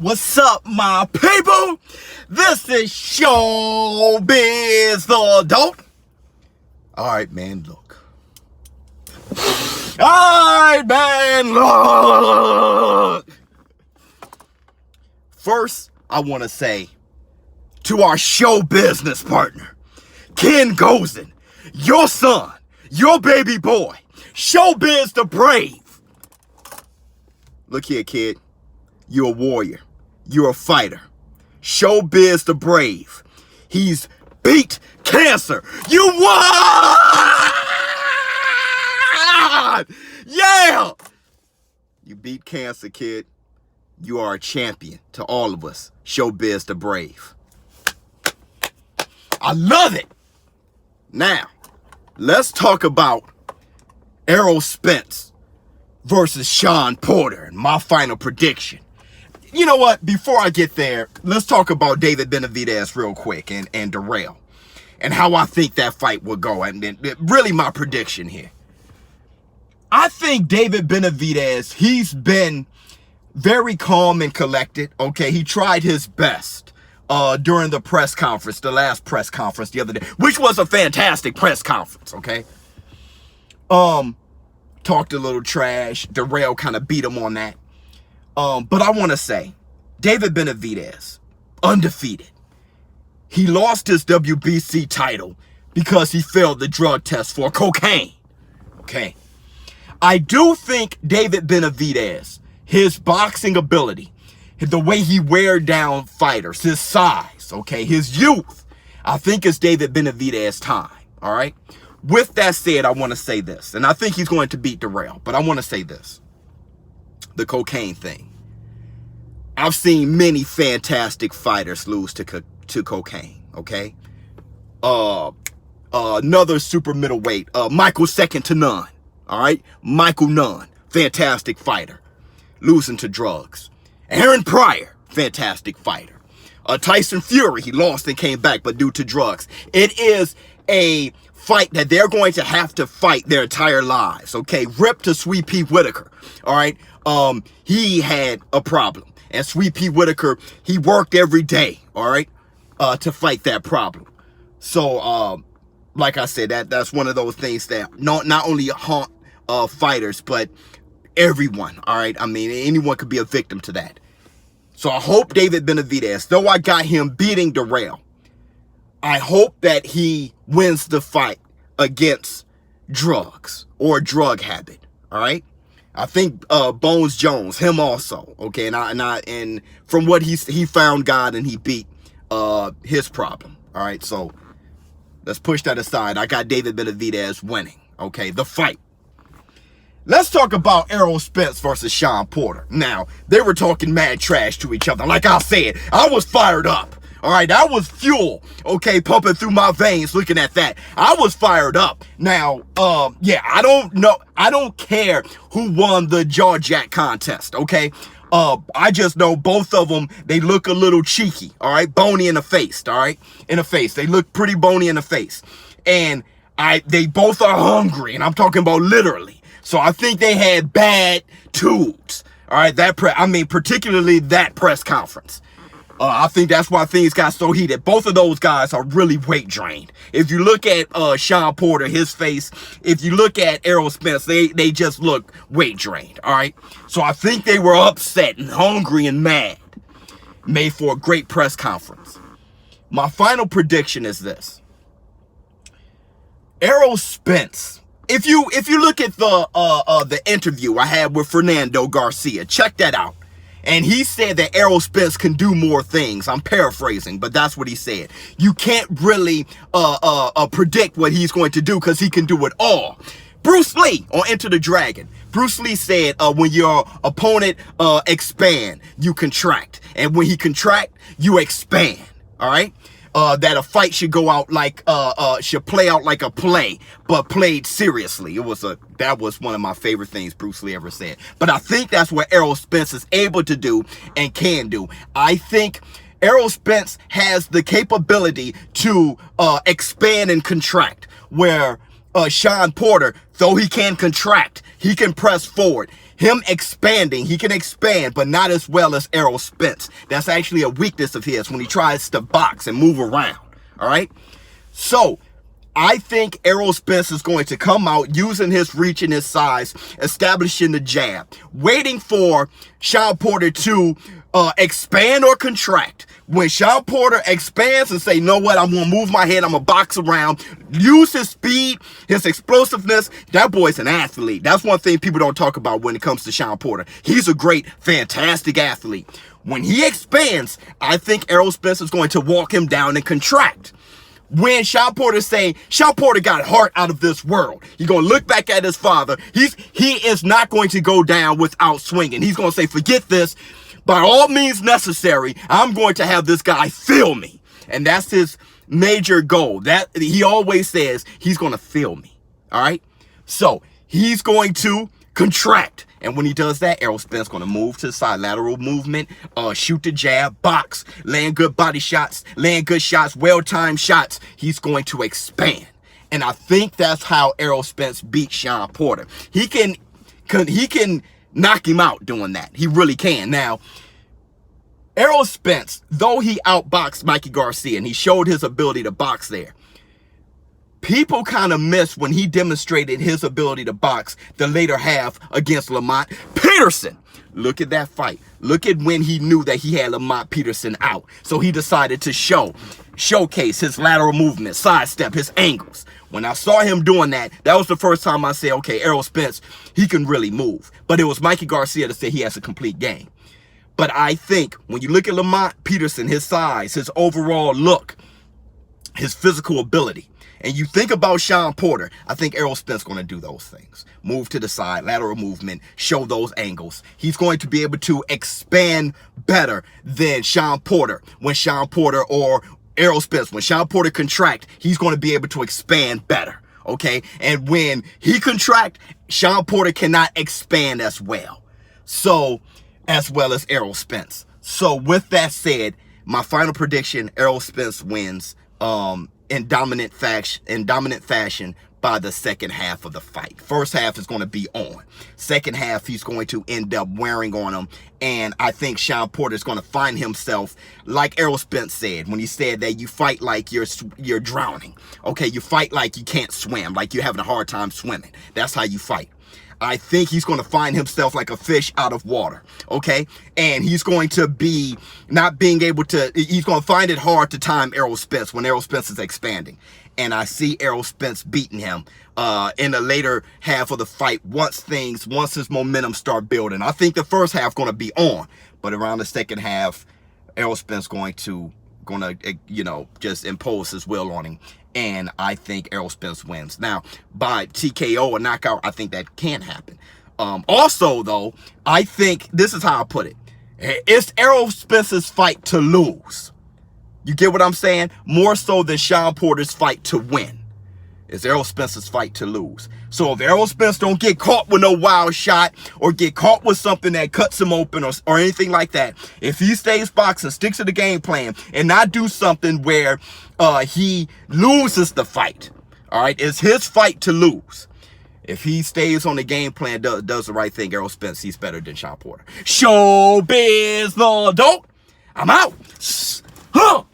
What's up, my people? This is ShowBizz the adult. Alright, man, look. Alright, man, look. First, I want to say to our show business partner, Ken Gozen, your son, your baby boy, ShowBizz the Brave. Look here, kid. You're a warrior. You're a fighter. ShowBizz the Brave. He's beat cancer. You won! Yeah! You beat cancer, kid. You are a champion to all of us. ShowBizz the Brave. I love it. Now, let's talk about Errol Spence versus Shawn Porter and my final prediction. You know what? Before I get there, let's talk about David Benavidez real quick and Errol and how I think that fight will go. And really my prediction here. I think David Benavidez, he's been very calm and collected. Okay, he tried his best during the press conference, the last press conference the other day, which was a fantastic press conference. Okay, talked a little trash. Errol kind of beat him on that. But I want to say, David Benavidez, undefeated. He lost his WBC title because he failed the drug test for cocaine. Okay. I do think David Benavidez, his boxing ability, the way he wear down fighters, his size, okay, his youth, I think it's David Benavidez time, all right? With that said, I want to say this, and I think he's going to beat Errol, but I want to say this. The cocaine thing. I've seen many fantastic fighters lose to cocaine, okay? Another super middleweight, Michael second to none, all right? Michael Nunn, fantastic fighter, losing to drugs. Aaron Pryor, fantastic fighter. Tyson Fury, he lost and came back, but due to drugs. It is a fight that they're going to have to fight their entire lives, okay? Rip to Sweet Pea Whitaker, all right? He had a problem. And Sweet Pea Whitaker, he worked every day, all right, to fight that problem. So, like I said, that's one of those things that not only haunt fighters, but everyone, all right? I mean, anyone could be a victim to that. So I hope David Benavidez, though I got him beating Errol, I hope that he wins the fight against drugs or drug habit, all right? I think Bones Jones, him also, okay, and from what he found God and he beat his problem, all right? So let's push that aside. I got David Benavidez winning, okay, the fight. Let's talk about Errol Spence versus Shawn Porter. Now, they were talking mad trash to each other. Like I said, I was fired up. All right, that was fuel, okay, pumping through my veins looking at that. I was fired up. Now, yeah, I don't know. I don't care who won the jaw jack contest, okay? I just know both of them, they look a little cheeky, all right? Bony in the face, all right? In the face. They look pretty bony in the face. And they both are hungry, and I'm talking about literally. So I think they had bad tubes, all right? Particularly that press conference. I think that's why things got so heated. Both of those guys are really weight drained. If you look at Shawn Porter, his face, if you look at Errol Spence, they just look weight drained, all right? So I think they were upset and hungry and mad. Made for a great press conference. My final prediction is this. Errol Spence, if you look at the interview I had with Fernando Garcia, check that out. And he said that Errol Spence can do more things. I'm paraphrasing, but that's what he said. You can't really predict what he's going to do because he can do it all. Bruce Lee on Enter the Dragon. Bruce Lee said your opponent expand, you contract. And when he contract, you expand. All right? That a fight should go out like should play out like a play, but played seriously. That was one of my favorite things Bruce Lee ever said. But I think that's what Errol Spence is able to do and can do. I think Errol Spence has the capability to expand and contract, where Shawn Porter, though he can contract, he can press forward. Him expanding, he can expand, but not as well as Errol Spence. That's actually a weakness of his when he tries to box and move around. All right? So, I think Errol Spence is going to come out using his reach and his size, establishing the jab, waiting for Shawn Porter to expand or contract. When Shawn Porter expands and say, you know what, I'm going to move my head, I'm going to box around, use his speed, his explosiveness, that boy's an athlete. That's one thing people don't talk about when it comes to Shawn Porter. He's a great, fantastic athlete. When he expands, I think Errol Spence is going to walk him down and contract. When Shawn Porter's saying, Shawn Porter got heart out of this world. He's going to look back at his father. He is not going to go down without swinging. He's going to say, forget this. By all means necessary, I'm going to have this guy feel me. And that's his major goal. That he always says he's going to feel me. All right. So he's going to contract. And when he does that, Errol Spence going to move to the side, lateral movement, shoot the jab, box, land good body shots, land good shots, well-timed shots. He's going to expand. And I think that's how Errol Spence beat Shawn Porter. He can knock him out doing that. He really can. Now, Errol Spence, though he outboxed Mikey Garcia and he showed his ability to box there, people kind of miss when he demonstrated his ability to box the later half against Lamont Peterson. Look at that fight. Look at when he knew that he had Lamont Peterson out. So he decided to showcase his lateral movement, sidestep, his angles. When I saw him doing that, that was the first time I said, okay, Errol Spence, he can really move. But it was Mikey Garcia that said he has a complete game. But I think when you look at Lamont Peterson, his size, his overall look, his physical ability, and you think about Shawn Porter, I think Errol Spence is going to do those things. Move to the side, lateral movement, show those angles. He's going to be able to expand better than Shawn Porter. When Shawn Porter or Errol Spence, when Shawn Porter contract, he's going to be able to expand better. Okay? And when he contract, Shawn Porter cannot expand as well. So, as well as Errol Spence. So, with that said, my final prediction, Errol Spence wins in dominant fashion by the second half of the fight. First half is going to be on. Second half, he's going to end up wearing on him. And I think Shawn Porter is going to find himself, like Errol Spence said, when he said that you fight like you're drowning. Okay, you fight like you can't swim, like you're having a hard time swimming. That's how you fight. I think he's going to find himself like a fish out of water, okay? And he's going to be not being able to, he's going to find it hard to time Errol Spence when Errol Spence is expanding. And I see Errol Spence beating him in the later half of the fight once his momentum start building. I think the first half going to be on, but around the second half, Errol Spence going to just impose his will on him. And I think Errol Spence wins. Now, by TKO or knockout, I think that can happen. Also, though, I think, this is how I put it. It's Errol Spence's fight to lose. You get what I'm saying? More so than Shawn Porter's fight to win. It's Errol Spence's fight to lose. So if Errol Spence don't get caught with no wild shot or get caught with something that cuts him open or anything like that, if he stays boxing, sticks to the game plan, and not do something where he loses the fight, all right, it's his fight to lose. If he stays on the game plan, does the right thing, Errol Spence, he's better than Shawn Porter. ShowBizz, no, don't. I'm out. Huh.